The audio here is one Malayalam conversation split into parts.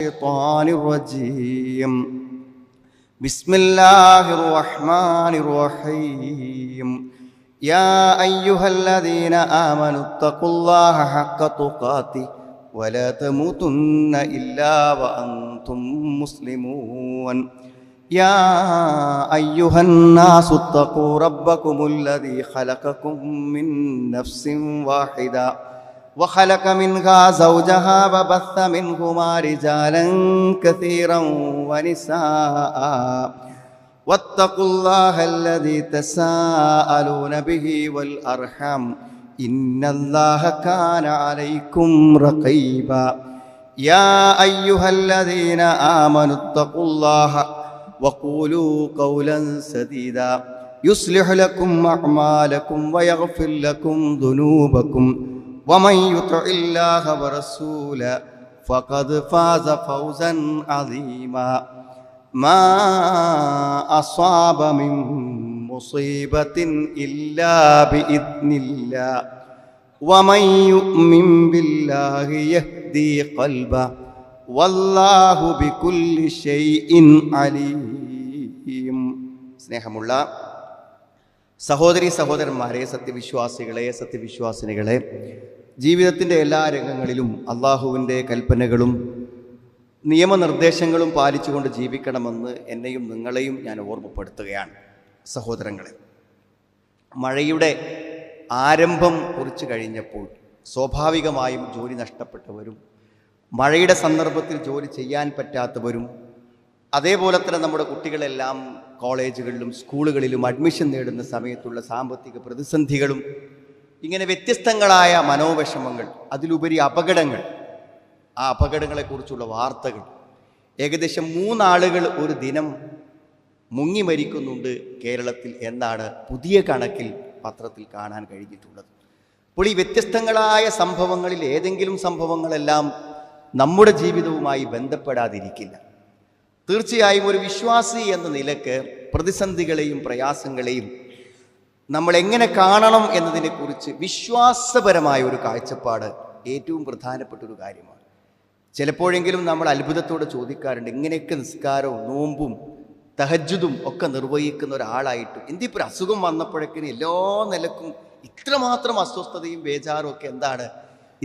الشيطان الرجيم بسم الله الرحمن الرحيم يا أيها الذين آمنوا اتقوا الله حق تقاته ولا تموتن إلا وأنتم مسلمون يا أيها الناس اتقوا ربكم الذي خلقكم من نفس واحدة وخلق منها زوجها وبث منهما رجالا كثيرا ونساء واتقوا الله الذي تساءلون به والأرحام إن الله كان عليكم رقيبا يا أيها الذين آمنوا اتقوا الله وقولوا قولا سديدا يصلح لكم أعمالكم ويغفر لكم ذنوبكم ومن يطع الله ورسوله فقد فاز فوزا عظيما ما أصاب من مصيبة إلا بإذن الله ومن يؤمن بالله يهدي قلبه والله بكل شيء عليم. സ്നേഹമുള്ള സഹോദരി സഹോദരന്മാരെ, സത്യവിശ്വാസികളെ, സത്യവിശ്വാസിനികളെ, ജീവിതത്തിൻ്റെ എല്ലാ രംഗങ്ങളിലും അള്ളാഹുവിൻ്റെ കൽപ്പനകളും നിയമനിർദ്ദേശങ്ങളും പാലിച്ചുകൊണ്ട് ജീവിക്കണമെന്ന് എന്നെയും നിങ്ങളെയും ഞാൻ ഓർമ്മപ്പെടുത്തുകയാണ്. സഹോദരങ്ങളെ, മഴയുടെ ആരംഭം കുറിച്ച് കഴിഞ്ഞപ്പോൾ സ്വാഭാവികമായും ജോലി നഷ്ടപ്പെട്ടവരും മഴയുടെ സന്ദർഭത്തിൽ ജോലി ചെയ്യാൻ പറ്റാത്തവരും അതേപോലെ തന്നെ നമ്മുടെ കുട്ടികളെല്ലാം കോളേജുകളിലും സ്കൂളുകളിലും അഡ്മിഷൻ നേടുന്ന സമയത്തുള്ള സാമ്പത്തിക പ്രതിസന്ധികളും ഇങ്ങനെ വ്യത്യസ്തങ്ങളായ മനോവിഷമങ്ങൾ, അതിലുപരി അപകടങ്ങൾ, ആ അപകടങ്ങളെക്കുറിച്ചുള്ള വാർത്തകൾ, ഏകദേശം 3 ആളുകൾ ഒരു ദിനം മുങ്ങി മരിക്കുന്നുണ്ട് കേരളത്തിൽ എന്നാണ് പുതിയ കണക്കിൽ പത്രത്തിൽ കാണാൻ കഴിഞ്ഞിട്ടുള്ളത്. അപ്പോൾ ഈ വ്യത്യസ്തങ്ങളായ സംഭവങ്ങളിൽ ഏതെങ്കിലും സംഭവങ്ങളെല്ലാം നമ്മുടെ ജീവിതവുമായി ബന്ധപ്പെടാതിരിക്കില്ല. തീർച്ചയായും ഒരു വിശ്വാസി എന്ന നിലക്ക് പ്രതിസന്ധികളെയും പ്രയാസങ്ങളെയും നമ്മൾ എങ്ങനെ കാണണം എന്നതിനെക്കുറിച്ച് വിശ്വാസപരമായ ഒരു കാഴ്ചപ്പാട് ഏറ്റവും പ്രധാനപ്പെട്ട ഒരു കാര്യമാണ്. ചിലപ്പോഴെങ്കിലും നമ്മൾ അത്ഭുതത്തോടെ ചോദിക്കാറുണ്ട്, ഇങ്ങനെയൊക്കെ നിസ്കാരവും നോമ്പും തഹജ്ജുദും ഒക്കെ നിർവഹിക്കുന്ന ഒരാളായിട്ടും എന്തിപ്പോൾ അസുഖം വന്നപ്പോഴേക്കിന് എല്ലാ നിലക്കും ഇത്രമാത്രം അസ്വസ്ഥതയും ബേജാറും ഒക്കെ എന്താണ്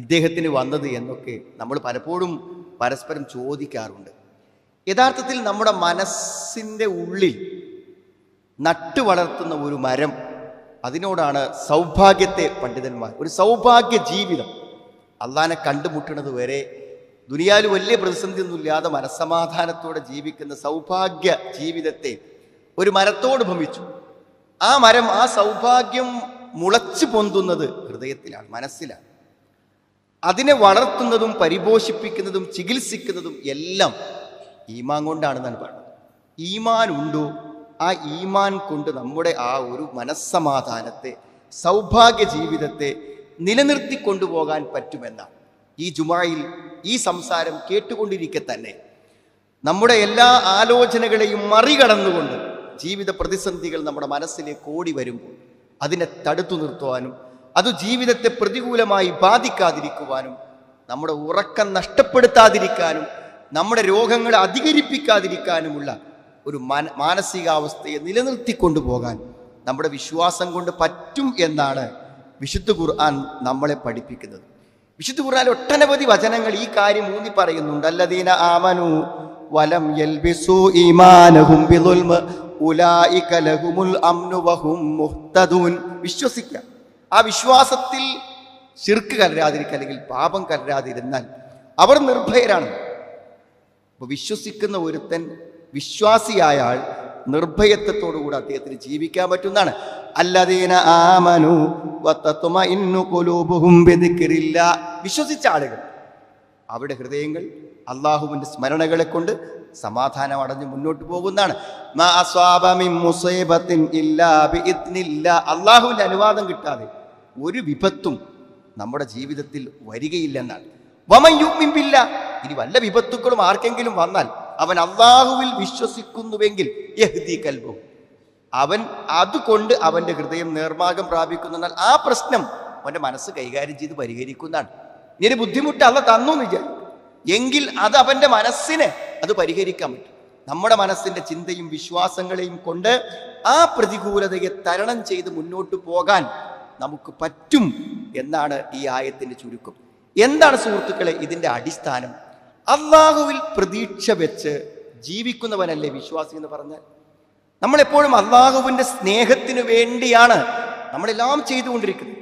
ഇദ്ദേഹത്തിന് വന്നത് എന്നൊക്കെ നമ്മൾ പലപ്പോഴും പരസ്പരം ചോദിക്കാറുണ്ട്. യഥാർത്ഥത്തിൽ നമ്മുടെ മനസ്സിൻ്റെ ഉള്ളിൽ നട്ടു വളർത്തുന്ന ഒരു മരം, അതിനോടാണ് സൗഭാഗ്യത്തെ പണ്ഡിതന്മാർ ഒരു സൗഭാഗ്യ ജീവിതം, അള്ളാനെ കണ്ടുമുട്ടുന്നത് വരെ ദുനിയാവിൽ വലിയ പ്രതിസന്ധിയൊന്നുമില്ലാതെ മനസ്സമാധാനത്തോടെ ജീവിക്കുന്ന സൗഭാഗ്യ ജീവിതത്തെ ഒരു മരത്തോട് ഭമിച്ചു. ആ മരം, ആ സൗഭാഗ്യം മുളച്ചു പൊന്തുന്നത് ഹൃദയത്തിലാണ്, മനസ്സിലാണ്. അതിനെ വളർത്തുന്നതും പരിപോഷിപ്പിക്കുന്നതും ചികിത്സിക്കുന്നതും എല്ലാം ഈമാൻ കൊണ്ടാണെന്നാണ് പറയുന്നത്. ഈമാൻ ഉണ്ടോ, ആ ഈമാൻ കൊണ്ട് നമ്മുടെ ആ ഒരു മനസ്സമാധാനത്തെ, സൗഭാഗ്യ ജീവിതത്തെ നിലനിർത്തി കൊണ്ടുപോകാൻ പറ്റുമെന്നാണ്. ഈ ജുമായിൽ ഈ സംസാരം കേട്ടുകൊണ്ടിരിക്കെ തന്നെ നമ്മുടെ എല്ലാ ആലോചനകളെയും മറികടന്നുകൊണ്ട് ജീവിത പ്രതിസന്ധികൾ നമ്മുടെ മനസ്സിലേക്ക് ഓടി വരുമ്പോൾ അതിനെ തടുത്തു നിർത്തുവാനും അത് ജീവിതത്തെ പ്രതികൂലമായി ബാധിക്കാതിരിക്കുവാനും നമ്മുടെ ഉറക്കം നഷ്ടപ്പെടുത്താതിരിക്കാനും നമ്മുടെ രോഗങ്ങളെ അധികരിപ്പിക്കാതിരിക്കാനുമുള്ള ഒരു മാനസികാവസ്ഥയെ നിലനിർത്തിക്കൊണ്ടുപോകാൻ നമ്മുടെ വിശ്വാസം കൊണ്ട് പറ്റും എന്നാണ് വിശുദ്ധ ഖുർആൻ നമ്മളെ പഠിപ്പിക്കുന്നത്. വിശുദ്ധ ഖുർആനിൽ ഒട്ടനവധി വചനങ്ങൾ ഈ കാര്യം ഊന്നി പറയുന്നുണ്ട്. അല്ലദീന ആമനു വലം യൽബിസു ഈമാനഹും ബിളുൽമ ഉലൈക ലഹുമുൽ അംനു വഹും മുഹ്തദൂൻ. വിശ്വസിക്കുക, ആ വിശ്വാസത്തിൽ ശിർക്ക് കലരാതിരിക്കുക, അല്ലെങ്കിൽ പാപം കലരാതിരുന്നാൽ അവർ നിർഭയരാണ്. അപ്പോൾ വിശ്വസിക്കുന്ന ഒരുത്തൻ, വിശ്വാസിയായ ആൾ നിർഭയത്വത്തോടുകൂടി അദ്ദേഹത്തിന് ജീവിക്കാൻ പറ്റുന്നതാണ്. അല്ലദീന ആമനു വതത്മഇന്നു ഖുലൂബുഹും ബിദിക്രില്ലാ. വിശ്വസിച്ച ആളുകൾ, അവരുടെ ഹൃദയങ്ങൾ അല്ലാഹുവിൻ്റെ സ്മരണകളെ കൊണ്ട് സമാധാനം അടഞ്ഞ് മുന്നോട്ട് പോകുന്നതാണ്. മാ അസ്വാബ മിൻ മുസീബത്തിൻ ഇല്ലാ ബിഇദ്നില്ലാ. അല്ലാഹുവിൻ്റെ അനുവാദം കിട്ടാതെ ഒരു വിപത്തും നമ്മുടെ ജീവിതത്തിൽ വരികയില്ലെന്നാണ്. വമൻ യുമിൻ ബില്ലാ. ഇനി വല്ല വിപത്തുക്കളും ആർക്കെങ്കിലും വന്നാൽ അവൻ അല്ലാഹുവിൽ വിശ്വസിക്കുന്നുവെങ്കിൽ യഹ്ദി ഖൽബഹു, അവൻ അതുകൊണ്ട് അവൻ്റെ ഹൃദയം നേർമാർഗം പ്രാപിക്കുന്നാൽ ആ പ്രശ്നം അവൻ്റെ മനസ്സ് കൈകാര്യം ചെയ്ത് പരിഹരിക്കുന്നതാണ്. ഇനി ബുദ്ധിമുട്ട് അല്ല തന്നു എന്ന് വിചാരിക്കും, എങ്കിൽ അത് അവൻ്റെ മനസ്സിനെ അത് പരിഹരിക്കാൻ പറ്റും. നമ്മുടെ മനസ്സിൻ്റെ ചിന്തയും വിശ്വാസങ്ങളെയും കൊണ്ട് ആ പ്രതികൂലതയെ തരണം ചെയ്ത് മുന്നോട്ട് പോകാൻ നമുക്ക് പറ്റും എന്നാണ് ഈ ആയത്തിൻ്റെ ചുരുക്കം. എന്താണ് സുഹൃത്തുക്കളെ ഇതിൻ്റെ അടിസ്ഥാനം? അള്ളാഹുവിൽ പ്രതീക്ഷ വെച്ച് ജീവിക്കുന്നവനല്ലേ വിശ്വാസി എന്ന് പറഞ്ഞാൽ? നമ്മളെപ്പോഴും അള്ളാഹുവിൻ്റെ സ്നേഹത്തിന് വേണ്ടിയാണ് നമ്മളെല്ലാം ചെയ്തുകൊണ്ടിരിക്കുന്നത്.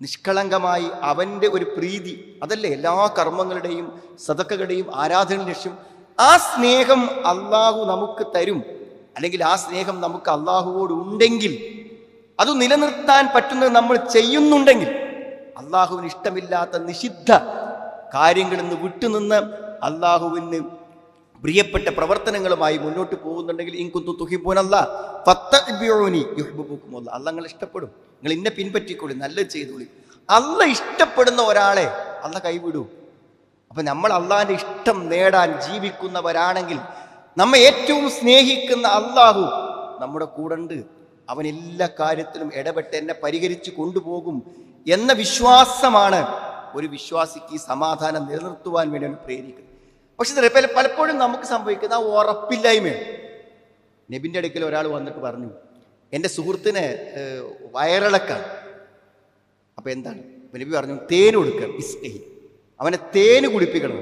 നിഷ്കളങ്കമായി അവൻ്റെ ഒരു പ്രീതി, അതല്ലേ എല്ലാ കർമ്മങ്ങളുടെയും സദഖകളുടെയും ആരാധന ലക്ഷ്യം. ആ സ്നേഹം അള്ളാഹു നമുക്ക് തരും, അല്ലെങ്കിൽ ആ സ്നേഹം നമുക്ക് അള്ളാഹുവോട് ഉണ്ടെങ്കിൽ, അത് നിലനിർത്താൻ പറ്റുന്നത് നമ്മൾ ചെയ്യുന്നുണ്ടെങ്കിൽ, അള്ളാഹുവിന് ഇഷ്ടമില്ലാത്ത നിഷിദ്ധ കാര്യങ്ങളിൽ നിന്ന് വിട്ടുനിന്ന് അള്ളാഹുവിന് പ്രിയപ്പെട്ട പ്രവർത്തനങ്ങളുമായി മുന്നോട്ട് പോകുന്നുണ്ടെങ്കിൽ, ഇൻകുന്തു തുഹിബ്ബൂനല്ലാഹ് ഫത്തബിഊനി യുഹ്ബിബുക്കുമുല്ലാഹ്, അള്ളാഹ് നിങ്ങൾ ഇഷ്ടപ്പെടും, നിങ്ങൾ ഇന്നെ പിൻപറ്റിക്കൊള്ളി, നല്ലത് ചെയ്തോളി. അള്ളാഹ് ഇഷ്ടപ്പെടുന്ന ഒരാളെ അള്ളാഹ് കൈവിടൂ. അപ്പൊ നമ്മൾ അള്ളാഹിന്റെ ഇഷ്ടം നേടാൻ ജീവിക്കുന്നവരാണെങ്കിൽ, നമ്മെ ഏറ്റവും സ്നേഹിക്കുന്ന അള്ളാഹു നമ്മുടെ കൂടെ, അവൻ എല്ലാ കാര്യത്തിലും ഇടപെട്ട് എന്നെ പരിഹരിച്ചു കൊണ്ടുപോകും എന്ന വിശ്വാസമാണ് ഒരു വിശ്വാസിക്ക് ഈ സമാധാനം നിലനിർത്തുവാൻ വേണ്ടി പ്രേരിക്കുന്നത്. പക്ഷെ പലപ്പോഴും നമുക്ക് സംഭവിക്കുന്ന ആ ഉറപ്പില്ലായ്മയാണ്. നബിൻ്റെ അടുക്കൽ ഒരാൾ വന്നിട്ട് പറഞ്ഞു, എൻ്റെ സുഹൃത്തിന് വയറിളക്കാണ്. അപ്പം എന്താണ്? നബി പറഞ്ഞു, തേൻ കൊടുക്കുക, ഇസ്കഹി, അവനെ തേന് കുടിപ്പിക്കണം.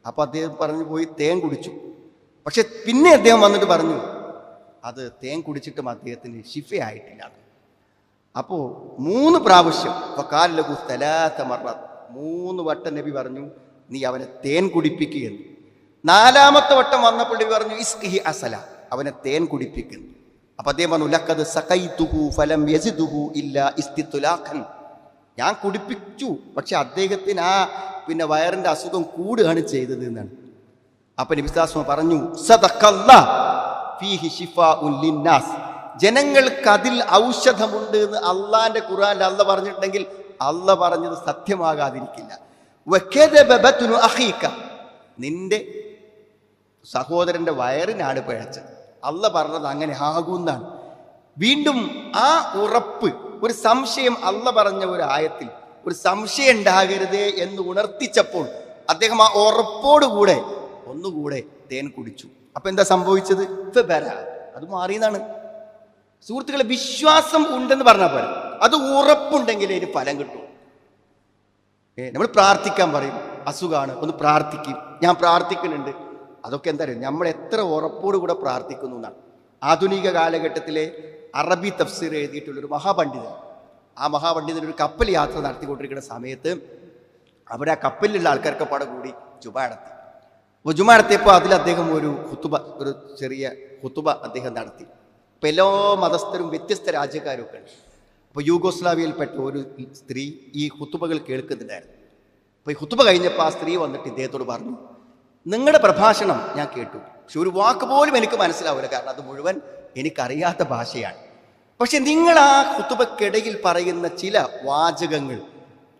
അപ്പം അദ്ദേഹം പറഞ്ഞു പോയി തേൻ കുടിച്ചു. പക്ഷെ പിന്നെ അദ്ദേഹം വന്നിട്ട് പറഞ്ഞു, അത് തേൻ കുടിച്ചിട്ടും അദ്ദേഹത്തിന് ശിഫയായിട്ടില്ല. അപ്പോൾ 3 പ്രാവശ്യം 3 വട്ടം നബി പറഞ്ഞു, നീ അവനെ തേൻ കുടിപ്പിക്കുകയെന്ന്. 4ാമത്തെ വട്ടം വന്നപ്പോൾ നബി പറഞ്ഞു, ഇസ്കിഹി അസല, അവനെ തേൻ കുടിപ്പിക്കുന്നു. അപ്പൊ അദ്ദേഹം പറഞ്ഞു, ലഖദ് സഖൈതുഹു ഫലം യസിദുഹു ഇല്ലാ ഇസ്തിത്ലാഖൻ, ഞാൻ കുടിപ്പിച്ചു, പക്ഷെ അദ്ദേഹത്തിന് ആ വയറിന്റെ അസുഖം കൂടുകയാണ് ചെയ്തത് എന്നാണ്. അപ്പൊ നബി സല്ലല്ലാഹു അലൈഹി വസല്ലം പറഞ്ഞു, സദഖല്ലാഹ് ഫീഹി ശിഫാഉൻ ലിന്നാസ്, ജനങ്ങൾക്ക് അതിൽ ഔഷധമുണ്ട് എന്ന് അള്ളാന്റെ ഖുർആനിൽ അള്ളാഹ് പറഞ്ഞിട്ടുണ്ടെങ്കിൽ അള്ളാഹ് പറഞ്ഞത് സത്യമാകാതിരിക്കില്ല. നിന്റെ സഹോദരന്റെ വയറിനാണ് പിഴച്ചത്, അള്ളാഹ് പറഞ്ഞത് അങ്ങനെ ആകുന്നാണ്. വീണ്ടും ആ ഉറപ്പ്, ഒരു സംശയം അള്ളാഹ് പറഞ്ഞ ഒരു ആയത്തിൽ ഒരു സംശയം ഉണ്ടാകരുതേ എന്ന് ഉണർത്തിച്ചപ്പോൾ അദ്ദേഹം ആ ഉറപ്പോടുകൂടെ ഒന്നുകൂടെ തേൻ കുടിച്ചു. അപ്പൊ എന്താ സംഭവിച്ചത്? അത് മാറിയെന്നാണ്. സുഹൃത്തുക്കളെ, വിശ്വാസം ഉണ്ടെന്ന് പറഞ്ഞാൽ പോലെ അത് ഉറപ്പുണ്ടെങ്കിലേ ഇതിന് ഫലം കിട്ടും. നമ്മൾ പ്രാർത്ഥിക്കാൻ പറയും, അസുഖമാണ്, ഒന്ന് പ്രാർത്ഥിക്കും, ഞാൻ പ്രാർത്ഥിക്കുന്നുണ്ട്. അതൊക്കെ എന്താ പറയുക, നമ്മൾ എത്ര ഉറപ്പോടുകൂടെ പ്രാർത്ഥിക്കുന്നു എന്നാണ്. ആധുനിക കാലഘട്ടത്തിലെ അറബി തഫ്സീർ എഴുതിയിട്ടുള്ളൊരു മഹാപണ്ഡിതൻ, ആ മഹാപണ്ഡിതൻ ഒരു കപ്പൽ യാത്ര നടത്തിക്കൊണ്ടിരിക്കുന്ന സമയത്ത് അവിടെ ആ കപ്പലിലുള്ള ആൾക്കാർക്ക് പാടെ കൂടി ജുമ നടത്തി. അപ്പോൾ ജുമ നടത്തിയപ്പോൾ അതിൽ അദ്ദേഹം ഒരു ചെറിയ ഹുതുബ അദ്ദേഹം നടത്തി. അപ്പോൾ എല്ലാ മതസ്ഥരും വ്യത്യസ്ത രാജ്യക്കാരും ഒക്കെ ഉണ്ട്. അപ്പോൾ യൂഗോസ്ലാവിയയിൽപ്പെട്ട ഒരു സ്ത്രീ ഈ ഹുതുബകൾ കേൾക്കുന്നുണ്ടായിരുന്നു. അപ്പോൾ ഈ ഹുതുബ കഴിഞ്ഞപ്പോൾ ആ സ്ത്രീ വന്നിട്ട് ഇദ്ദേഹത്തോട് പറഞ്ഞു, നിങ്ങളുടെ പ്രഭാഷണം ഞാൻ കേട്ടു, പക്ഷെ ഒരു വാക്ക് പോലും എനിക്ക് മനസ്സിലാവില്ല, കാരണം അത് മുഴുവൻ എനിക്കറിയാത്ത ഭാഷയാണ്. പക്ഷെ നിങ്ങൾ ആ ഹുതുബക്കിടയിൽ പറയുന്ന ചില വാചകങ്ങൾ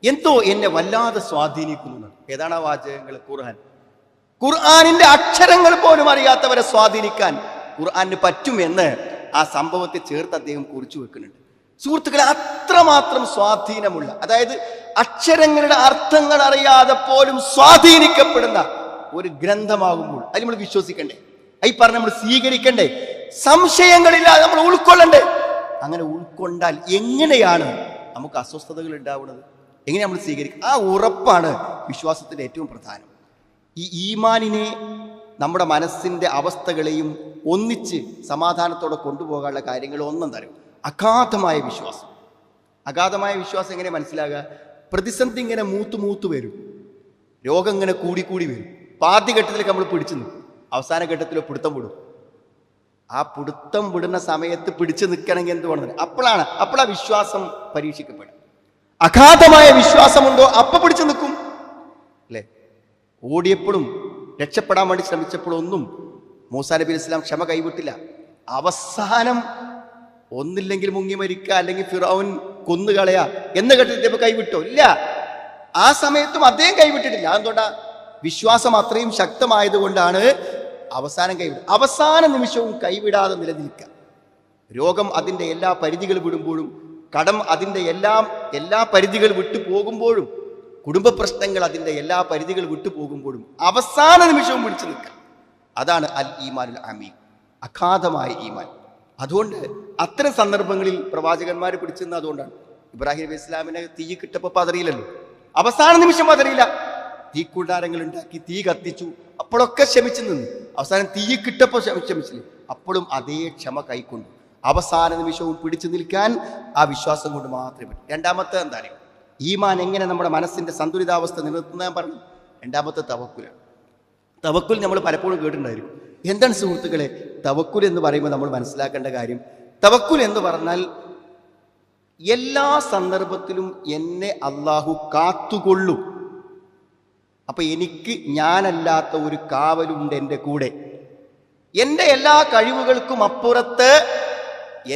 എന്തോ എന്നെ വല്ലാതെ സ്വാധീനിക്കുന്നു. ഏതാണ് ആ വാചകങ്ങൾ? ഖുർആനിന്റെ അക്ഷരങ്ങൾ പോലും അറിയാത്തവരെ സ്വാധീനിക്കാൻ ഖുർആന് പറ്റുമെന്ന് ആ സംഭവത്തെ ചേർത്ത് അദ്ദേഹം കുറിച്ചു വെക്കുന്നുണ്ട്. സുഹൃത്തുക്കളെ, അത്രമാത്രം സ്വാധീനമുള്ള, അതായത് അക്ഷരങ്ങളുടെ അർത്ഥങ്ങൾ അറിയാതെ പോലും സ്വാധീനിക്കപ്പെടുന്ന ഒരു ഗ്രന്ഥമാകുമ്പോൾ അത് നമ്മൾ വിശ്വസിക്കണ്ടേ? ഈ പറഞ്ഞ നമ്മൾ സ്വീകരിക്കണ്ടേ? സംശയങ്ങളില്ലാതെ നമ്മൾ ഉൾക്കൊള്ളണ്ടേ? അങ്ങനെ ഉൾക്കൊണ്ടാൽ എങ്ങനെയാണ് നമുക്ക് അസ്വസ്ഥതകൾ ഉണ്ടാവുന്നത്? എങ്ങനെ നമ്മൾ സ്വീകരിക്കും? ആ ഉറപ്പാണ് വിശ്വാസത്തിന്റെ ഏറ്റവും പ്രധാനം. ഈ ഈമാനിനെ, നമ്മുടെ മനസ്സിന്റെ അവസ്ഥകളെയും ഒന്നിച്ച് സമാധാനത്തോടെ കൊണ്ടുപോകാനുള്ള കാര്യങ്ങൾ ഒന്നും തരും. അഗാധമായ വിശ്വാസം. അഗാധമായ വിശ്വാസം എങ്ങനെ മനസ്സിലാകുക? പ്രതിസന്ധി ഇങ്ങനെ മൂത്ത് വരും, രോഗം ഇങ്ങനെ കൂടി വരും. ആദ്യ ഘട്ടത്തിലേക്ക് നമ്മൾ പിടിച്ചു നിൽക്കും, അവസാന ഘട്ടത്തിൽ പിടുത്തം വിടും. ആ പിടുത്തം വിടുന്ന സമയത്ത് പിടിച്ചു നിൽക്കണമെങ്കിൽ എന്ത് വേണം? അപ്പോഴാ വിശ്വാസം പരീക്ഷിക്കപ്പെടും. അഗാധമായ വിശ്വാസമുണ്ടോ അപ്പം പിടിച്ചു നിൽക്കും അല്ലേ? ഓടിയപ്പോഴും രക്ഷപ്പെടാൻ വേണ്ടി ശ്രമിച്ചപ്പോഴൊന്നും മൂസാ നബി അലൈഹി സ്വലാം ക്ഷമ കൈവിട്ടില്ല. അവസാനം ഒന്നില്ലെങ്കിൽ മുങ്ങി മരിക്കുക, അല്ലെങ്കിൽ ഫിറഔൻ കൊന്നുകളയാ എന്ന ഘട്ടത്തിൽ കൈവിട്ടോ? ഇല്ല. ആ സമയത്തും അദ്ദേഹം കൈവിട്ടിട്ടില്ല. അതെന്തുകൊണ്ടാ? വിശ്വാസം അത്രയും ശക്തമായതുകൊണ്ടാണ് അവസാനം കൈവിടുക. അവസാന നിമിഷവും കൈവിടാതെ നിലനിൽക്കുക. രോഗം അതിൻ്റെ എല്ലാ പരിധികൾ വിടുമ്പോഴും, കടം അതിൻ്റെ എല്ലാ പരിധികൾ വിട്ടു പോകുമ്പോഴും കുടുംബ പ്രശ്നങ്ങൾ അതിൻ്റെ എല്ലാ പരിധികൾ വിട്ടുപോകുമ്പോഴും അവസാന നിമിഷവും പിടിച്ചു നിൽക്കുക. അതാണ് അൽ ഈമാനുൽ അമീൻ, അഗാധമായ ഈമാൻ. അതുകൊണ്ട് അത്തരം സന്ദർഭങ്ങളിൽ പ്രവാചകന്മാർ പിടിച്ചെന്ന് അതുകൊണ്ടാണ്. ഇബ്രാഹിം നബി ഇസ്ലാമിനെ തീ കിട്ടപ്പോൾ പതറിയില്ലല്ലോ, അവസാന നിമിഷം പതറിയില്ല. തീക്കൂടാരങ്ങൾ ഉണ്ടാക്കി തീ കത്തിച്ചു, അപ്പോഴൊക്കെ ക്ഷമിച്ചു നിന്നു. അവസാനം തീ കിട്ടപ്പോൾ ക്ഷമിച്ചില്ലേ, അപ്പോഴും അതേ ക്ഷമ കൈക്കൊണ്ടു. അവസാന നിമിഷവും പിടിച്ചു നിൽക്കാൻ ആ വിശ്വാസം കൊണ്ട് മാത്രമേ പറ്റൂ. രണ്ടാമത്തെ എന്താണ് ഈമാൻ, എങ്ങനെ നമ്മുടെ മനസ്സിന്റെ സന്തുലിതാവസ്ഥ നിലനിർത്തുന്ന ഞാൻ പറഞ്ഞു. രണ്ടാമത്തെ തവക്കുലാണ്. തവക്കുൽ നമ്മൾ പലപ്പോഴും കേട്ടിട്ടുണ്ടായിരിക്കും. എന്താണ് സുഹൃത്തുക്കളെ തവക്കുൽ എന്ന് പറയുമ്പോൾ നമ്മൾ മനസ്സിലാക്കേണ്ട കാര്യം? തവക്കുൽ എന്ന് പറഞ്ഞാൽ എല്ലാ സന്ദർഭത്തിലും എന്നെ അള്ളാഹു കാത്തുകൊള്ളും. അപ്പൊ എനിക്ക് ഞാനല്ലാത്ത ഒരു കാവലുണ്ട് എൻ്റെ കൂടെ. എൻ്റെ എല്ലാ കഴിവുകൾക്കും അപ്പുറത്ത്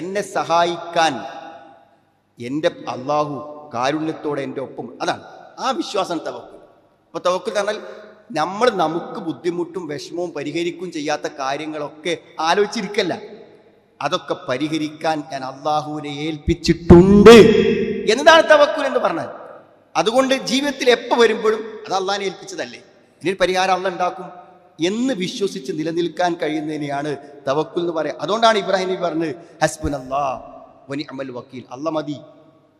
എന്നെ സഹായിക്കാൻ എൻ്റെ അള്ളാഹു കാരുണ്യത്തോടെ എൻ്റെ ഒപ്പം. അതാണ് ആ വിശ്വാസം തവക്കുൽ. അപ്പൊ തവക്കുൽ എന്ന് പറഞ്ഞാൽ നമ്മൾ നമുക്ക് ബുദ്ധിമുട്ടും വിഷമവും പരിഹരിക്കും ചെയ്യാത്ത കാര്യങ്ങളൊക്കെ ആലോചിച്ചിരിക്കല്ല, അതൊക്കെ പരിഹരിക്കാൻ ഞാൻ അള്ളാഹുവിനെ ഏൽപ്പിച്ചിട്ടുണ്ട് എന്നതാണ് തവക്കുൽ എന്ന് പറഞ്ഞാൽ. അതുകൊണ്ട് ജീവിതത്തിൽ എപ്പോൾ വരുമ്പോഴും അത് അള്ളാഹിനെ ഏൽപ്പിച്ചതല്ലേ, ഇതിന് പരിഹാരം അള്ളാഹ് ഉണ്ടാക്കും എന്ന് വിശ്വസിച്ച് നിലനിൽക്കാൻ കഴിയുന്നതിനെയാണ് തവക്കുൽ എന്ന് പറയുക. അതുകൊണ്ടാണ് ഇബ്രാഹിം നബി പറഞ്ഞത് ഹസ്ബുനല്ലാഹ് വനിഅമൽ വക്കീൽ, അല്ല മതി,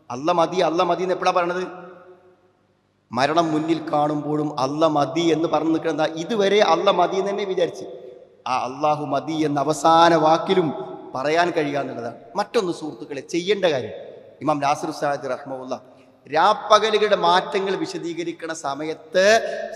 അല്ല മതി, അല്ല മതി എന്ന് എപ്പോഴാണ് പറയണത്? മരണം മുന്നിൽ കാണുമ്പോഴും അല്ല മതി എന്ന് പറഞ്ഞു നിൽക്കുന്ന, ഇതുവരെ അല്ല മതി എന്ന് തന്നെ വിചാരിച്ച് ആ അള്ളാഹു മതി എന്ന അവസാന വാക്കിലും പറയാൻ കഴിയുക എന്നുള്ളതാണ്. മറ്റൊന്ന് സുഹൃത്തുക്കളെ ചെയ്യേണ്ട കാര്യം, ഇമാം നാസിർ സാദി റഹ്മത്തുള്ള രാപ്പകലുകളുടെ മാറ്റങ്ങൾ വിശദീകരിക്കുന്ന സമയത്ത്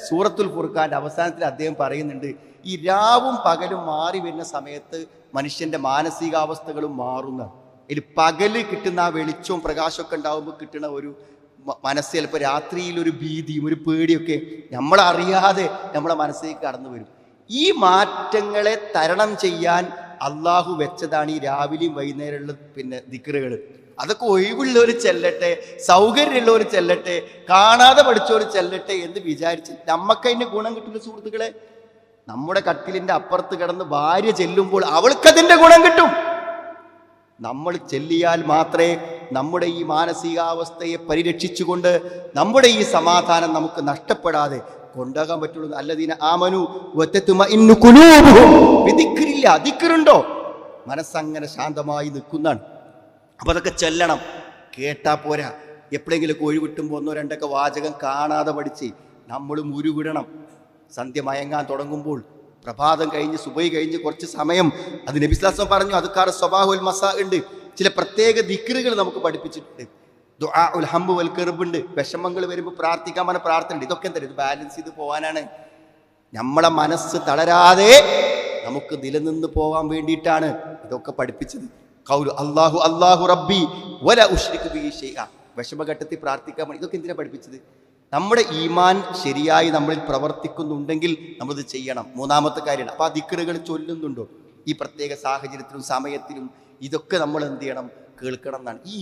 സൂറത്തുൽ ഫുർഖാന്റെ അവസാനത്തിൽ അദ്ദേഹം പറയുന്നുണ്ട്, ഈ രാവും പകലും മാറി വരുന്ന സമയത്ത് മനുഷ്യന്റെ മാനസികാവസ്ഥകളും മാറുന്ന. ഇതിൽ പകല് കിട്ടുന്ന ആ വെളിച്ചവും പ്രകാശമൊക്കെ ഉണ്ടാകുമ്പോൾ കിട്ടുന്ന ഒരു മനസ്സ് ചിലപ്പോൾ രാത്രിയിൽ ഒരു ഭീതിയും ഒരു പേടിയൊക്കെ നമ്മളറിയാതെ നമ്മളെ മനസ്സിലേക്ക് കടന്നു വരും. ഈ മാറ്റങ്ങളെ തരണം ചെയ്യാൻ അള്ളാഹു വെച്ചതാണ് ഈ രാവിലെയും വൈകുന്നേരമുള്ള ദിക്റുകൾ. അതൊക്കെ ഒഴിവുള്ളവർ ചെല്ലട്ടെ, സൗകര്യമുള്ളവർ ചെല്ലട്ടെ, കാണാതെ പഠിച്ചവർ ചെല്ലട്ടെ എന്ന് വിചാരിച്ച് നമുക്കതിൻ്റെ ഗുണം കിട്ടില്ല സുഹൃത്തുക്കളെ. നമ്മുടെ കട്ടിലിൻ്റെ അപ്പുറത്ത് കിടന്ന് ഭാര്യ ചെല്ലുമ്പോൾ അവൾക്കതിൻ്റെ ഗുണം കിട്ടും. നമ്മൾ ചെല്ലിയാൽ മാത്രമേ നമ്മുടെ ഈ മാനസികാവസ്ഥയെ പരിരക്ഷിച്ചുകൊണ്ട് നമ്മുടെ ഈ സമാധാനം നമുക്ക് നഷ്ടപ്പെടാതെ കൊണ്ടാകാൻ പറ്റുള്ളൂ. അല്ലദീന ആമനു വതത്മഇന്നു ഖുലൂബുഹും ബിദിക്രില്ല, ദിക്റുണ്ടോ മനസ്സങ്ങനെ ശാന്തമായി നിൽക്കുന്നതാണ്. അപ്പോൾ അതൊക്കെ ചെല്ലണം, കേട്ടാ പോരാ. എപ്പോഴെങ്കിലുമൊക്കെ ഒഴിവിട്ടുമ്പോൾ ഒന്നോ രണ്ടൊക്കെ വാചകം കാണാതെ പഠിച്ച് നമ്മളും ഉരുവിടണം. സന്ധ്യ മയങ്ങാൻ തുടങ്ങുമ്പോൾ, പ്രഭാതം കഴിഞ്ഞ് സുബഹി കഴിഞ്ഞ് കുറച്ച് സമയം, അത് നബി സ്വല്ലല്ലാഹു അലൈഹി വസല്ലം പറഞ്ഞു, അദ്കാർ സ്വബാഹുൽ മസാ ഉണ്ട്, ചില പ്രത്യേക ദിക്റുകൾ നമുക്ക് പഠിപ്പിച്ചിട്ടുണ്ട്. ദുആഉൽ ഹംബ് വൽ കർബ് ഉണ്ട്, വിഷമങ്ങൾ വരുമ്പോൾ പ്രാർത്ഥിക്കാൻ പറഞ്ഞ പ്രാർത്ഥന ഉണ്ട്. ഇതൊക്കെ എന്താ, ഇത് ബാലൻസ് ചെയ്ത് പോകാനാണ്. നമ്മളെ മനസ്സ് തളരാതെ നമുക്ക് നിലനിന്ന് പോകാൻ വേണ്ടിയിട്ടാണ് ഇതൊക്കെ പഠിപ്പിച്ചത്. ഖൗലു അല്ലാഹു അല്ലാഹു റബ്ബി വല ഉശ്രികു ബിഹി ഷൈഅ, വിഷമഘട്ടത്തിൽ പ്രാർത്ഥിക്കാൻ വേണ്ടി. ഇതൊക്കെ എന്തിനാ പഠിപ്പിച്ചത്? നമ്മുടെ ഈമാൻ ശരിയായി നമ്മളിൽ പ്രവർത്തിക്കുന്നുണ്ടെങ്കിൽ നമ്മളിത് ചെയ്യണം. മൂന്നാമത്തെ കാര്യമാണ്. അപ്പോൾ ആ ദിക്റുകൾ ചൊല്ലുന്നുണ്ടോ ഈ പ്രത്യേക സാഹചര്യത്തിലും സമയത്തിലും? ഇതൊക്കെ നമ്മൾ എന്ത് ചെയ്യണം? കേൾക്കണം എന്നാണ്. ഈ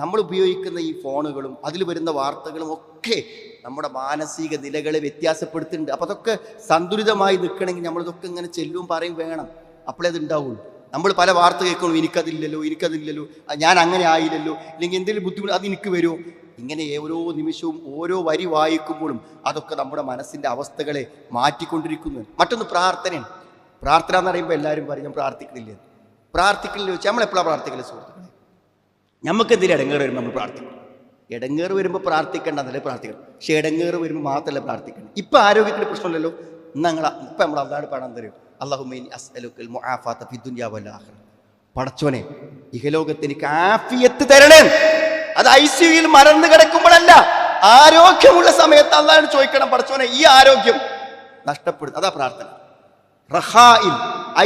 നമ്മൾ ഉപയോഗിക്കുന്ന ഈ ഫോണുകളും അതിൽ വരുന്ന വാർത്തകളും ഒക്കെ നമ്മുടെ മാനസിക നിലകളെ വ്യത്യാസപ്പെടുത്തുന്നുണ്ട്. അപ്പോൾ അതൊക്കെ സന്തുലിതമായി നിൽക്കണമെങ്കിൽ നമ്മളിതൊക്കെ ഇങ്ങനെ ചെല്ലും പറയും വേണം, അപ്പോഴേ അത് ഉണ്ടാവുള്ളൂ. നമ്മൾ പല വാർത്ത കേൾക്കണം, എനിക്കതില്ലല്ലോ, ഞാൻ അങ്ങനെ ആയില്ലല്ലോ, അല്ലെങ്കിൽ എന്തെങ്കിലും ബുദ്ധിമുട്ട് അത് എനിക്ക് വരുമോ, ഇങ്ങനെ ഓരോ നിമിഷവും ഓരോ വരി വായിക്കുമ്പോഴും അതൊക്കെ നമ്മുടെ മനസ്സിൻ്റെ അവസ്ഥകളെ മാറ്റിക്കൊണ്ടിരിക്കുന്നു. മറ്റൊന്ന് പ്രാർത്ഥനയാണ്. പ്രാർത്ഥന എന്ന് പറയുമ്പോൾ എല്ലാവരും പറയും ഞാൻ പ്രാർത്ഥിക്കുന്നില്ല. പ്രാർത്ഥിക്കലിൽ വെച്ചാൽ നമ്മൾ എപ്പോഴാണ് പ്രാർത്ഥിക്കല് സുഹൃത്തുക്കളെ? നമുക്ക് എന്തെങ്കിലും ഇടങ്ങേറ് വരുമ്പോൾ നമ്മൾ പ്രാർത്ഥിക്കണം. ഇടങ്ങേറ് വരുമ്പോൾ പ്രാർത്ഥിക്കേണ്ടതല്ലേ പ്രാർത്ഥിക്കണം, പക്ഷെ ഇടങ്ങേറ് വരുമ്പോൾ മാത്രമല്ല പ്രാർത്ഥിക്കണം. ഇപ്പം ആരോഗ്യത്തിന് പ്രശ്നമില്ലല്ലോ, ഇപ്പം നമ്മൾ അതാണ് പണം തരും. അല്ലാഹുമ്മ അസ്അലുക്കൽ മുആഫാത ഫിദ്ദുനിയ വൽ ആഖിറ, പടച്ചോനെ ഇഹലോകത്ത് എനിക്ക് ആഫിയത്ത് തരണേ. അത് ഐസിയുയിൽ മറന്നു കിടക്കുമ്പോഴല്ല, ആരോഗ്യമുള്ള സമയത്ത് അല്ലാഹുവിനോട് ചോദിക്കണം, പടച്ചോനെ ഈ ആരോഗ്യം നഷ്ടപ്പെടും. അതാ പ്രാർത്ഥന. റഹായിൽ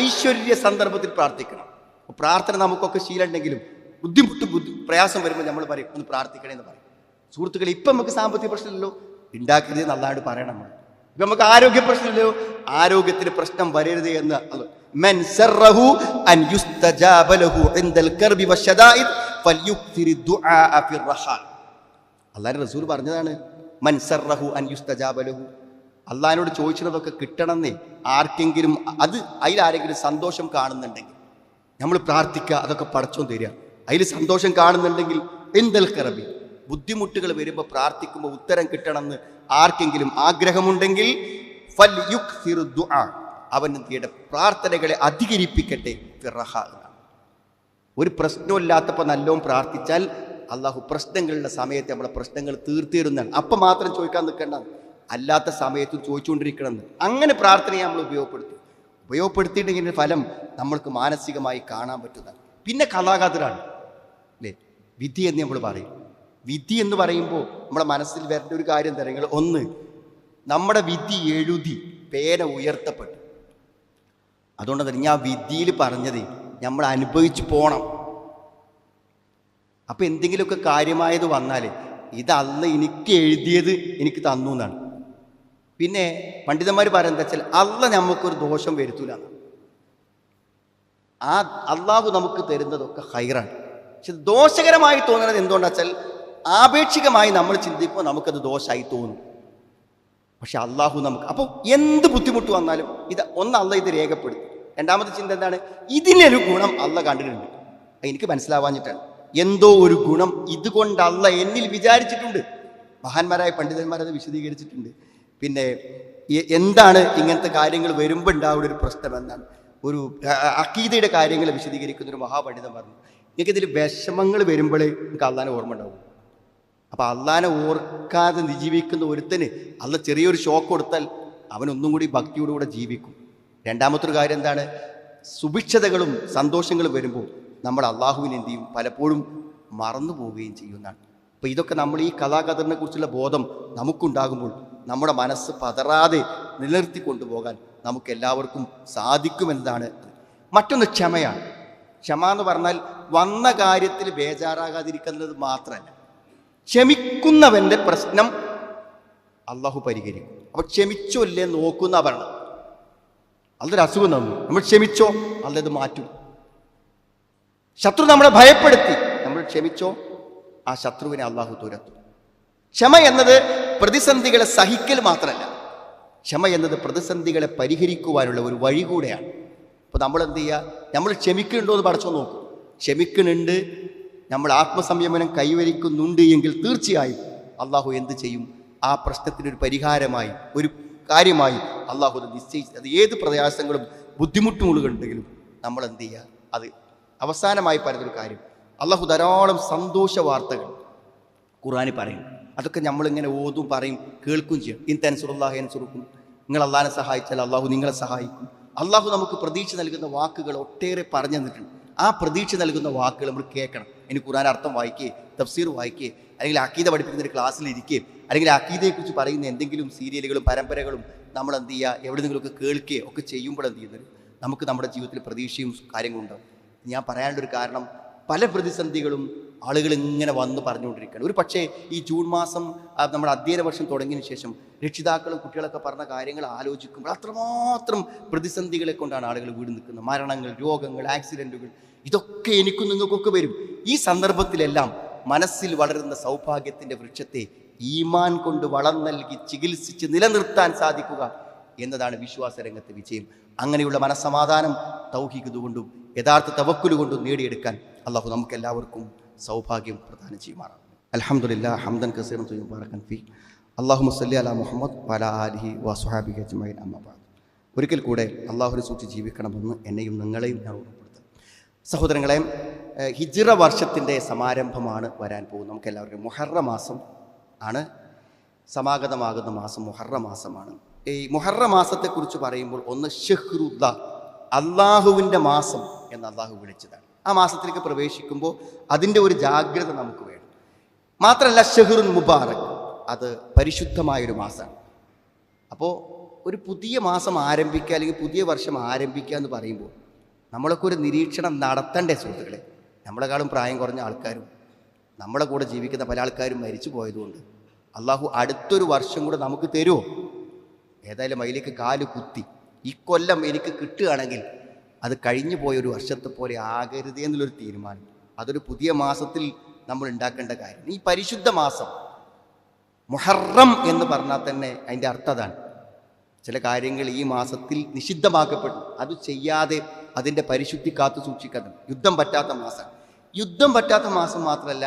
ഐശ്വര്യ സന്ദർഭത്തിൽ പ്രാർത്ഥിക്കണം. പ്രാർത്ഥന നമുക്കൊക്കെ ശീലമുണ്ടെങ്കിലും പ്രയാസം വരുമ്പോൾ നമ്മൾ പറയും ഒന്ന് പ്രാർത്ഥിക്കണേ എന്ന് പറയും. സുഹൃത്തുക്കളെ, ഇപ്പം നമുക്ക് സാമ്പത്തിക പ്രശ്നമില്ലല്ലോ, ഉണ്ടാക്കരുത് എന്ന് അല്ലാഹുവോട് പറയണം. നമ്മൾ ഇപ്പം നമുക്ക് ആരോഗ്യ പ്രശ്നമില്ലല്ലോ, ആരോഗ്യത്തിന് പ്രശ്നം വരരുത് എന്ന് മൻ സറഹു അൻ യുസ്തജാബ ലഹു ഇൻദൽ കർബി വശദായിദ് ഫൽയുക്തിരി ദുആഅ ഫിർ റഹാ. അല്ലാഹുവിന്റെ റസൂൽ പറഞ്ഞതാണ് മൻ സറഹു അൻ യുസ്തജാബ ലഹു. അള്ളാഹിനോട് ചോദിച്ചതൊക്കെ കിട്ടണമെന്നേ ആർക്കെങ്കിലും അതിലാരെങ്കിലും സന്തോഷം കാണുന്നുണ്ടെങ്കിൽ നമ്മൾ പ്രാർത്ഥിക്കുക, അതൊക്കെ പടച്ചോൻ തരിക. അതിൽ സന്തോഷം കാണുന്നുണ്ടെങ്കിൽ ഇൻദൽ കർബി, ബുദ്ധിമുട്ടുകൾ വരുമ്പോൾ പ്രാർത്ഥിക്കുമ്പോൾ ഉത്തരം കിട്ടണമെന്ന് ആർക്കെങ്കിലും ആഗ്രഹമുണ്ടെങ്കിൽ ഫൽയുക്സിറു ദുആ, അവൻ എന്തിയുടെ പ്രാർത്ഥനകളെ അധികരിപ്പിക്കട്ടെ. ഫിറഹ എന്നാണ്. ഒരു പ്രശ്നമില്ലാത്തപ്പോൾ നല്ലോണം പ്രാർത്ഥിച്ചാൽ അള്ളാഹു പ്രശ്നങ്ങളുടെ സമയത്ത് നമ്മളെ പ്രശ്നങ്ങൾ തീർത്തിരുന്നാണ്. അപ്പം മാത്രം ചോദിക്കാൻ നിൽക്കേണ്ട, അല്ലാത്ത സമയത്ത് ചോദിച്ചുകൊണ്ടിരിക്കണമെന്ന്. അങ്ങനെ പ്രാർത്ഥനയെ നമ്മൾ ഉപയോഗപ്പെടുത്തിയിട്ടുണ്ടെങ്കിൽ ഫലം നമ്മൾക്ക് മാനസികമായി കാണാൻ പറ്റുന്നതാണ്. പിന്നെ കലാകാതരാണ് അല്ലേ, വിധി എന്ന് നമ്മൾ പറയും. വിധി എന്ന് പറയുമ്പോൾ നമ്മുടെ മനസ്സിൽ വരേണ്ട ഒരു കാര്യം തരങ്ങൾ, ഒന്ന്, നമ്മുടെ വിധി എഴുതി പേന ഉയർത്തപ്പെട്ടു. അതുകൊണ്ട് തന്നെ ഞാൻ വിധിയിൽ പറഞ്ഞത് നമ്മൾ അനുഭവിച്ചു പോകണം. അപ്പം എന്തെങ്കിലുമൊക്കെ കാര്യമായത് വന്നാൽ ഇത് അല്ല എനിക്ക് എഴുതിയത് എനിക്ക് തന്നു എന്നാണ്. പിന്നെ പണ്ഡിതന്മാർ പറയുന്നത് വെച്ചാൽ അല്ല നമുക്കൊരു ദോഷം വരുത്തൂല. ആ അള്ളാഹു നമുക്ക് തരുന്നതൊക്കെ ഹൈറാണ്. പക്ഷെ ദോഷകരമായി തോന്നുന്നത് എന്തുകൊണ്ടാ വെച്ചാൽ ആപേക്ഷികമായി നമ്മൾ ചിന്തിക്കുമ്പോൾ നമുക്കത് ദോഷമായി തോന്നും. പക്ഷെ അള്ളാഹു നമുക്ക്, അപ്പോൾ എന്ത് ബുദ്ധിമുട്ട് വന്നാലും ഇത് ഒന്ന് അല്ല ഇത് രേഖപ്പെടുത്തി. രണ്ടാമത്തെ ചിന്ത എന്താണ്, ഇതിനൊരു ഗുണം അല്ല കണ്ടിട്ടുണ്ട്, എനിക്ക് മനസ്സിലാവാഞ്ഞിട്ടാണ്. എന്തോ ഒരു ഗുണം ഇതുകൊണ്ട് അല്ല എന്നിൽ വിചാരിച്ചിട്ടുണ്ട്. മഹാന്മാരായ പണ്ഡിതന്മാരത് വിശദീകരിച്ചിട്ടുണ്ട്. പിന്നെ എന്താണ് ഇങ്ങനത്തെ കാര്യങ്ങൾ വരുമ്പോൾ ഉണ്ടാവുന്ന ഒരു പ്രശ്നം എന്നാണ്. ഒരു അഖീദയുടെ കാര്യങ്ങൾ വിശദീകരിക്കുന്ന ഒരു മഹാപണ്ഡിതൻ പറഞ്ഞു, നിങ്ങൾക്കിതിൽ വിഷമങ്ങൾ വരുമ്പോഴേ നിങ്ങൾക്ക് അള്ളാനെ ഓർമ്മ ഉണ്ടാവും. അപ്പം അള്ളാനെ ഓർക്കാതെ ജീവിക്കുന്ന ഒരുത്തന് അല്ല ചെറിയൊരു ഷോക്ക് കൊടുത്താൽ അവനൊന്നും കൂടി ഭക്തിയോടുകൂടെ ജീവിക്കും. രണ്ടാമത്തൊരു കാര്യം എന്താണ്, സുഭിക്ഷതകളും സന്തോഷങ്ങളും വരുമ്പോൾ നമ്മൾ അള്ളാഹുവിനെ എന്ത് ചെയ്യും, പലപ്പോഴും മറന്നു പോവുകയും ചെയ്യുന്നതാണ്. അപ്പോൾ ഇതൊക്കെ നമ്മൾ ഈ കഥാകഥനെ കുറിച്ചുള്ള ബോധം നമുക്കുണ്ടാകുമ്പോൾ നമ്മുടെ മനസ്സ് പതറാതെ നിലനിർത്തി കൊണ്ടുപോകാൻ നമുക്ക് എല്ലാവർക്കും സാധിക്കുമെന്നതാണ്. മറ്റൊന്ന് ക്ഷമയാണ്. ക്ഷമ എന്ന് പറഞ്ഞാൽ വന്ന കാര്യത്തിൽ ബേജാറാകാതിരിക്കുന്നത് മാത്രമല്ല, ക്ഷമിക്കുന്നവൻ്റെ പ്രശ്നം അള്ളാഹു പരിഹരിക്കും. അപ്പോൾ ക്ഷമിച്ചോ ഇല്ലേ നോക്കുന്ന പറയണം. അതൊരു അസുഖം തന്നു, നമ്മൾ ക്ഷമിച്ചോ അല്ലത് മാറ്റും. ശത്രു നമ്മളെ ഭയപ്പെടുത്തി, നമ്മൾ ക്ഷമിച്ചോ ആ ശത്രുവിനെ അള്ളാഹു തുരത്തും. ക്ഷമ എന്നത് പ്രതിസന്ധികളെ സഹിക്കൽ മാത്രമല്ല, ക്ഷമ എന്നത് പ്രതിസന്ധികളെ പരിഹരിക്കുവാനുള്ള ഒരു വഴി കൂടെയാണ്. അപ്പോൾ നമ്മൾ എന്ത് ചെയ്യുക, നമ്മൾ ക്ഷമിക്കുന്നുണ്ടോ എന്ന് പഠിച്ചോ നോക്കും. ക്ഷമിക്കുന്നുണ്ട്, നമ്മൾ ആത്മസംയമനം കൈവരിക്കുന്നുണ്ട് എങ്കിൽ തീർച്ചയായും അള്ളാഹു എന്ത് ചെയ്യും, ആ പ്രശ്നത്തിനൊരു പരിഹാരമായി ഒരു കാര്യമായി അള്ളാഹു അത് നിശ്ചയിച്ച്, അത് ഏത് പ്രയാസങ്ങളും ബുദ്ധിമുട്ടുകളുണ്ടെങ്കിലും നമ്മൾ എന്ത് ചെയ്യുക, അത് അവസാനമായി പറയുന്നൊരു കാര്യം, അള്ളാഹു ധാരാളം സന്തോഷ വാർത്തകൾ ഖുർആനിൽ പറയും. അതൊക്കെ നമ്മളിങ്ങനെ ഓതും പറയും കേൾക്കുകയും ചെയ്യും. ഇൻ തൻസുറുല്ലാഹി യൻസുറുക്കും, നിങ്ങൾ അള്ളാഹിനെ സഹായിച്ചാൽ അള്ളാഹു നിങ്ങളെ സഹായിക്കും. അള്ളാഹു നമുക്ക് പ്രതീക്ഷ നൽകുന്ന വാക്കുകൾ ഒട്ടേറെ പറഞ്ഞു തന്നിട്ടുണ്ട്. ആ പ്രതീക്ഷ നൽകുന്ന വാക്കുകൾ നമ്മൾ കേൾക്കണം. ഇനി ഖുർആൻ അർത്ഥം വായിക്കുകയും തഫ്സീർ വായിക്കുകയും അല്ലെങ്കിൽ അഖീദ പഠിപ്പിക്കുന്ന ഒരു ക്ലാസ്സിലിരിക്കുകയും അല്ലെങ്കിൽ അഖീദയെക്കുറിച്ച് പറയുന്ന എന്തെങ്കിലും സീരിയലുകളും പരമ്പരകളും നമ്മൾ എന്ത് ചെയ്യുക, എവിടെയെങ്കിലുമൊക്കെ കേൾക്കുകയോ ഒക്കെ ചെയ്യുമ്പോൾ എന്ത് ചെയ്യുന്നത്, നമുക്ക് നമ്മുടെ ജീവിതത്തിൽ പ്രതീക്ഷയും കാര്യങ്ങളും ഉണ്ടാവും. ഞാൻ പറയാനുള്ളൊരു കാരണം, പല പ്രതിസന്ധികളും ആളുകൾ ഇങ്ങനെ വന്ന് പറഞ്ഞുകൊണ്ടിരിക്കുകയാണ്. ഒരു പക്ഷേ ഈ ജൂൺ മാസം നമ്മുടെ അധ്യയന വർഷം തുടങ്ങിയതിന് ശേഷം രക്ഷിതാക്കളും കുട്ടികളൊക്കെ പറഞ്ഞ കാര്യങ്ങൾ ആലോചിക്കുമ്പോൾ അത്രമാത്രം പ്രതിസന്ധികളെ കൊണ്ടാണ് ആളുകൾ വീട് നിൽക്കുന്നത്. മരണങ്ങൾ, രോഗങ്ങൾ, ആക്സിഡൻറ്റുകൾ, ഇതൊക്കെ എനിക്കും നിങ്ങൾക്കൊക്കെ വരും. ഈ സന്ദർഭത്തിലെല്ലാം മനസ്സിൽ വളരുന്ന സൗഭാഗ്യത്തിൻ്റെ വൃക്ഷത്തെ ഈമാൻ കൊണ്ട് വളം നൽകി ചികിത്സിച്ച് നിലനിർത്താൻ സാധിക്കുക എന്നതാണ് വിശ്വാസ രംഗത്തെ വിജയം. അങ്ങനെയുള്ള മനസ്സമാധാനം തൗഹീദ് കൊണ്ടും യഥാർത്ഥ തവക്കുൽ കൊണ്ടും നേടിയെടുക്കാൻ അള്ളാഹു നമുക്ക് എല്ലാവർക്കും സൗഭാഗ്യം പ്രദാനം ചെയ്യുമാറാണ്. അൽഹംദുലില്ലാഹ് ഹംദൻ കസീറൻ ത്വയ്യിബൻ മുബാറകൻ ഫീ. അല്ലാഹുമ്മ സ്വല്ലി അലാ മുഹമ്മദ് വഅലാ ആലിഹി വസ്വഹാബിഹി അജ്മഈൻ. അമ്മാ ബഅദ്. ഒരിക്കൽ കൂടെ അള്ളാഹുവിനെ സൂക്ഷിച്ച് ജീവിക്കണമെന്ന് എന്നെയും നിങ്ങളെയും ഞാൻ ഓർമ്മപ്പെടുത്തുന്നു. സഹോദരങ്ങളെ, ഹിജ്റ വർഷത്തിൻ്റെ സമാരംഭമാണ് വരാൻ പോകുന്നത്. നമുക്കെല്ലാവർക്കും മുഹറം മാസം ആണ് സമാഗതമാകുന്ന മാസം. മുഹറം മാസമാണ്. ഈ മുഹറം മാസത്തെക്കുറിച്ച് പറയുമ്പോൾ ഒന്ന് ഷഹ്റുല്ല, അള്ളാഹുവിൻ്റെ മാസം എന്ന് അള്ളാഹു വിളിച്ചതാണ്. ആ മാസത്തിലേക്ക് പ്രവേശിക്കുമ്പോൾ അതിൻ്റെ ഒരു ജാഗ്രത നമുക്ക് വേണം. മാത്രമല്ല ഷഹ്റുൻ മുബാറക്, അത് പരിശുദ്ധമായൊരു മാസമാണ്. അപ്പോൾ ഒരു പുതിയ മാസം ആരംഭിക്കുക അല്ലെങ്കിൽ പുതിയ വർഷം ആരംഭിക്കുക എന്ന് പറയുമ്പോൾ നമ്മളൊക്കെ ഒരു നിരീക്ഷണം നടത്തണ്ടേ സുഹൃത്തുക്കളെ? നമ്മളെക്കാളും പ്രായം കുറഞ്ഞ ആൾക്കാരും നമ്മളെ കൂടെ ജീവിക്കുന്ന പല ആൾക്കാരും മരിച്ചു പോയതുകൊണ്ട് അള്ളാഹു അടുത്തൊരു വർഷം കൂടെ നമുക്ക് തരുമോ? ഏതായാലും അതിലേക്ക് കാല് കുത്തി ഈ കൊല്ലം എനിക്ക് കിട്ടുകയാണെങ്കിൽ അത് കഴിഞ്ഞു പോയൊരു വർഷത്തെ പോലെ ആകരുതേ എന്നുള്ളൊരു തീരുമാനം, അതൊരു പുതിയ മാസത്തിൽ നമ്മൾ ഉണ്ടാക്കേണ്ട കാര്യം. ഈ പരിശുദ്ധ മാസം മുഹറം എന്ന് പറഞ്ഞാൽ തന്നെ അതിൻ്റെ അർത്ഥം അതാണ്. ചില കാര്യങ്ങൾ ഈ മാസത്തിൽ നിഷിദ്ധമാക്കപ്പെട്ടു, അത് ചെയ്യാതെ അതിൻ്റെ പരിശുദ്ധി കാത്തു സൂക്ഷിക്കണം. യുദ്ധം പറ്റാത്ത മാസം. യുദ്ധം പറ്റാത്ത മാസം മാത്രമല്ല,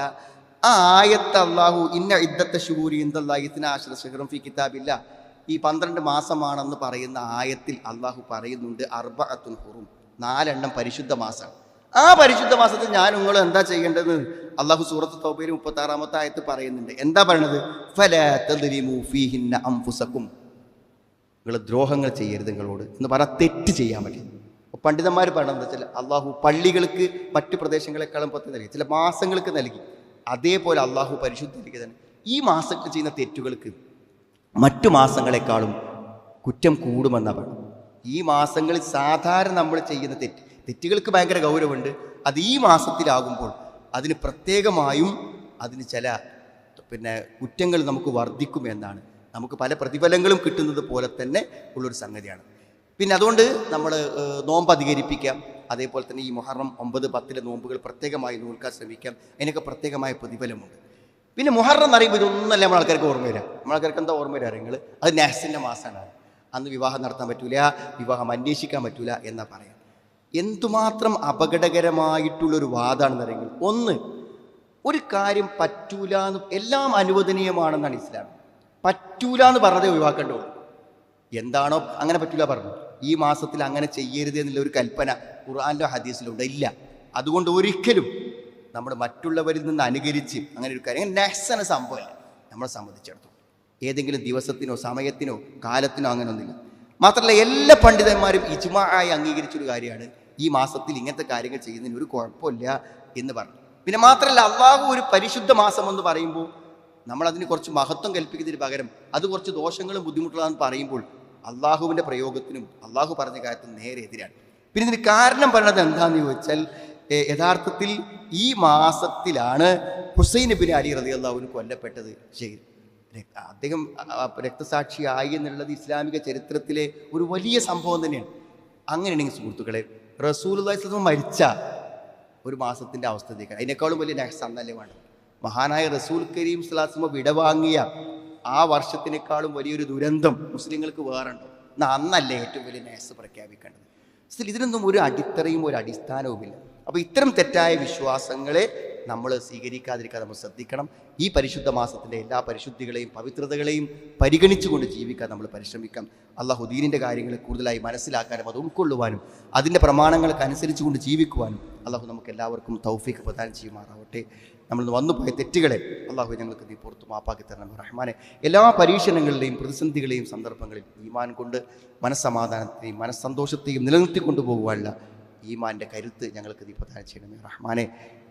ആ ആയത്ത് അള്ളാഹു ഇന്ന ഇദ്ദത്തെ ശുഹൂരി ഇന്ദല്ലാഹി ഇത്നാ അശ്റ ശഹ്റൻ ഫീ കിതാബില്ലാ, ഈ 12 മാസമാണെന്ന് പറയുന്ന ആയത്തിൽ അള്ളാഹു പറയുന്നുണ്ട് അർബഅത്തുൻ ഹുറും, 4 എണ്ണം പരിശുദ്ധ മാസമാണ്. ആ പരിശുദ്ധ മാസത്തിൽ ഞാൻ നിങ്ങൾ എന്താ ചെയ്യേണ്ടത്? അള്ളാഹു സൂറത്ത് തൗബയിൽ 36-ാമത്തെ ആയത്ത് പറയുന്നുണ്ട്. എന്താ പറയണത്? ഫലാ തദ്ലിമൂ ഫീഹിന്ന അൻഫുസകും, നിങ്ങൾ ദ്രോഹങ്ങൾ ചെയ്യരുത് നിങ്ങളോട് എന്ന് പറഞ്ഞാൽ തെറ്റ് ചെയ്യാൻ പറ്റും. പണ്ഡിതന്മാർ പറയുന്നത് വെച്ചാൽ അള്ളാഹു പള്ളികൾക്ക് മറ്റു പ്രദേശങ്ങളെക്കാളും പത്ത് നൽകി, ചില മാസങ്ങൾക്ക് നൽകി. അതേപോലെ അള്ളാഹു പരിശുദ്ധീകരിക്കുന്നതാണ് ഈ മാസത്തിൽ ചെയ്യുന്ന തെറ്റുകൾക്ക് മറ്റു മാസങ്ങളെക്കാളും കുറ്റം കൂടുമെന്നാണ് പറയുന്നത്. ഈ മാസങ്ങളിൽ സാധാരണ നമ്മൾ ചെയ്യുന്ന തെറ്റുകൾക്ക് ഭയങ്കര ഗൗരവമുണ്ട്. അത് ഈ മാസത്തിലാകുമ്പോൾ അതിന് പ്രത്യേകമായും അതിന് ചില കുറ്റങ്ങൾ നമുക്ക് വർദ്ധിക്കുമെന്നാണ്. നമുക്ക് പല പ്രതിഫലങ്ങളും കിട്ടുന്നത് പോലെ തന്നെ ഉള്ളൊരു സംഗതിയാണ്. പിന്നെ അതുകൊണ്ട് നമ്മൾ നോമ്പ് അധികരിപ്പിക്കാം. അതേപോലെ തന്നെ ഈ മുഹറം 9, 10 നോമ്പുകൾ പ്രത്യേകമായി നോൽക്കാൻ ശ്രമിക്കാം. അതിനൊക്കെ പ്രത്യേകമായ പ്രതിഫലമുണ്ട്. പിന്നെ മുഹറം എന്ന് പറയുമ്പോൾ ഇതൊന്നല്ല നമ്മൾ ആൾക്കാർക്ക് ഓർമ്മ വരിക. നമ്മളാൾക്കാർക്ക് എന്താ ഓർമ്മ വരിക? നിങ്ങൾ അത് നഹ്സിൻ്റെ മാസമാണ്, അന്ന് വിവാഹം നടത്താൻ പറ്റൂല, വിവാഹം അന്വേഷിക്കാൻ പറ്റൂല എന്നാ പറയാം. എന്തുമാത്രം അപകടകരമായിട്ടുള്ളൊരു വാദമാണെന്ന് പറയുമ്പോൾ, ഒന്ന്, ഒരു കാര്യം പറ്റൂല എന്ന്, എല്ലാം അനുവദനീയമാണെന്നാണ് ഇസ്ലാം. പറ്റൂല എന്ന് പറഞ്ഞതേ ഒഴിവാക്കേണ്ടതുള്ളൂ. എന്താണോ അങ്ങനെ പറ്റൂല പറഞ്ഞു, ഈ മാസത്തിൽ അങ്ങനെ ചെയ്യരുത് എന്നുള്ള ഒരു കൽപ്പന ഖുർആനിലോ ഹദീസിലുണ്ടോ? ഇല്ല. അതുകൊണ്ട് ഒരിക്കലും നമ്മൾ മറ്റുള്ളവരിൽ നിന്ന് അനുകരിച്ച് അങ്ങനെ ഒരു കാര്യം, നഹ്സാണ് സംഭവമല്ല നമ്മളെ സംബന്ധിച്ചിടത്തോളം. ഏതെങ്കിലും ദിവസത്തിനോ സമയത്തിനോ കാലത്തിനോ അങ്ങനെ ഒന്നുമില്ല. മാത്രമല്ല എല്ലാ പണ്ഡിതന്മാരും ഇജ്മാഅായി അംഗീകരിച്ചൊരു കാര്യമാണ് ഈ മാസത്തിൽ ഇങ്ങനത്തെ കാര്യങ്ങൾ ചെയ്യുന്നതിന് ഒരു കുഴപ്പമില്ല എന്ന് പറഞ്ഞു. പിന്നെ മാത്രമല്ല അള്ളാഹു ഒരു പരിശുദ്ധ മാസം എന്ന് പറയുമ്പോൾ നമ്മളതിന് കുറച്ച് മഹത്വം കൽപ്പിക്കുന്നതിന് പകരം അത് കുറച്ച് ദോഷങ്ങളും ബുദ്ധിമുട്ടുള്ളതെന്ന് പറയുമ്പോൾ അള്ളാഹുവിൻ്റെ പ്രയോഗത്തിനും അള്ളാഹു പറഞ്ഞ കാര്യത്തിനും നേരെ എതിരാണ്. പിന്നെ ഇതിന് കാരണം പറയുന്നത് എന്താണെന്ന് ചോദിച്ചാൽ, യഥാർത്ഥത്തിൽ ഈ മാസത്തിലാണ് ഹുസൈൻ ഇബ്നു അലി റളിയല്ലാഹു അൻഹു കൊല്ലപ്പെട്ടത്. ശരി, അദ്ദേഹം രക്തസാക്ഷിയായി എന്നുള്ളത് ഇസ്ലാമിക ചരിത്രത്തിലെ ഒരു വലിയ സംഭവം തന്നെയാണ്. അങ്ങനെയാണെങ്കിൽ സുഹൃത്തുക്കളെ, റസൂലുള്ളാഹി സ്വല്ലല്ലാഹു അലൈഹി വസല്ലം മരിച്ച ഒരു മാസത്തിൻ്റെ അവസ്ഥ തീർക്കാൻ അതിനേക്കാളും വലിയ നഹ്സ് അന്നല്ലേ വേണം. മഹാനായ റസൂൽ കരീം സ്വല്ലല്ലാഹു അലൈഹി വസല്ലം വിടവാങ്ങിയ ആ വർഷത്തിനേക്കാളും വലിയൊരു ദുരന്തം മുസ്ലിങ്ങൾക്ക് വേറുണ്ടോ? എന്നാൽ അന്നല്ലേ ഏറ്റവും വലിയ നഹ്സ് പ്രഖ്യാപിക്കേണ്ടത്. ഇതിനൊന്നും ഒരു അടിത്തറയും ഒരു അടിസ്ഥാനവുമില്ല. അപ്പോൾ ഇത്തരം തെറ്റായ വിശ്വാസങ്ങളെ നമ്മൾ സ്വീകരിക്കാതിരിക്കാൻ നമ്മൾ ശ്രദ്ധിക്കണം. ഈ പരിശുദ്ധ മാസത്തിൻ്റെ എല്ലാ പരിശുദ്ധികളെയും പവിത്രതകളെയും പരിഗണിച്ചുകൊണ്ട് ജീവിക്കാൻ നമ്മൾ പരിശ്രമിക്കാം. അള്ളാഹു ദീനിൻ്റെ കാര്യങ്ങളെ കൂടുതലായി മനസ്സിലാക്കാനും അത് ഉൾക്കൊള്ളുവാനും അതിൻ്റെ പ്രമാണങ്ങൾക്ക് കൊണ്ട് ജീവിക്കുവാനും അള്ളാഹു നമുക്ക് എല്ലാവർക്കും തൗഫീഖ് പ്രദാനം ചെയ്യുമാറാവട്ടെ. നമ്മൾ വന്നുപോയ തെറ്റുകളെ അള്ളാഹു ഞങ്ങൾക്ക് നീ പുറത്ത് മാപ്പാക്കി തരണം റഹ്മാനെ. എല്ലാ പരീക്ഷണങ്ങളിലെയും പ്രതിസന്ധികളെയും സന്ദർഭങ്ങളിൽ ഈമാൻ കൊണ്ട് മനസ്സമാധാനത്തെയും മനസ്സന്തോഷത്തെയും നിലനിർത്തിക്കൊണ്ടു പോകുവാനുള്ള ഈമാൻ്റെ കരുത്ത് ഞങ്ങൾക്ക് നീ പ്രദാനം ചെയ്യണമേ റഹ്മാനെ.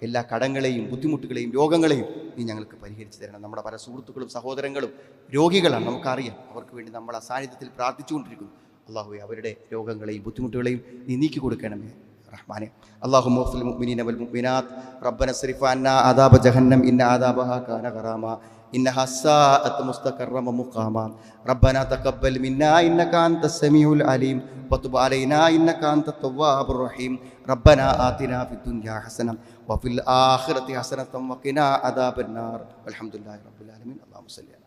എല്ലാ കടങ്ങളെയും ബുദ്ധിമുട്ടുകളെയും രോഗങ്ങളെയും നീ ഞങ്ങൾക്ക് പരിഹരിച്ചു തരണം. നമ്മുടെ പല സുഹൃത്തുക്കളും സഹോദരങ്ങളും രോഗികളാണ്, നമുക്കറിയാം. അവർക്ക് വേണ്ടി നമ്മൾ അസാന്നിധ്യത്തിൽ പ്രാർത്ഥിച്ചുകൊണ്ടിരിക്കുന്നു. അള്ളാഹുവെ അവരുടെ രോഗങ്ങളെയും ബുദ്ധിമുട്ടുകളെയും നീ നീക്കി കൊടുക്കണമേ റഹ്മാനെ. اللهم اغفر للمؤمنين والمؤمنات ربنا اصرف عنا عذاب جهنم إن عذابها كان غراما إنها ساءت مستقرا ومقاما ربنا تقبل منا إنك أنت السميع العليم وتب علينا إنك أنت التواب الرحيم ربنا آتنا في الدنيا حسنة وفي الآخرة حسنة وقنا عذاب النار والحمد لله رب العالمين. اللهم صل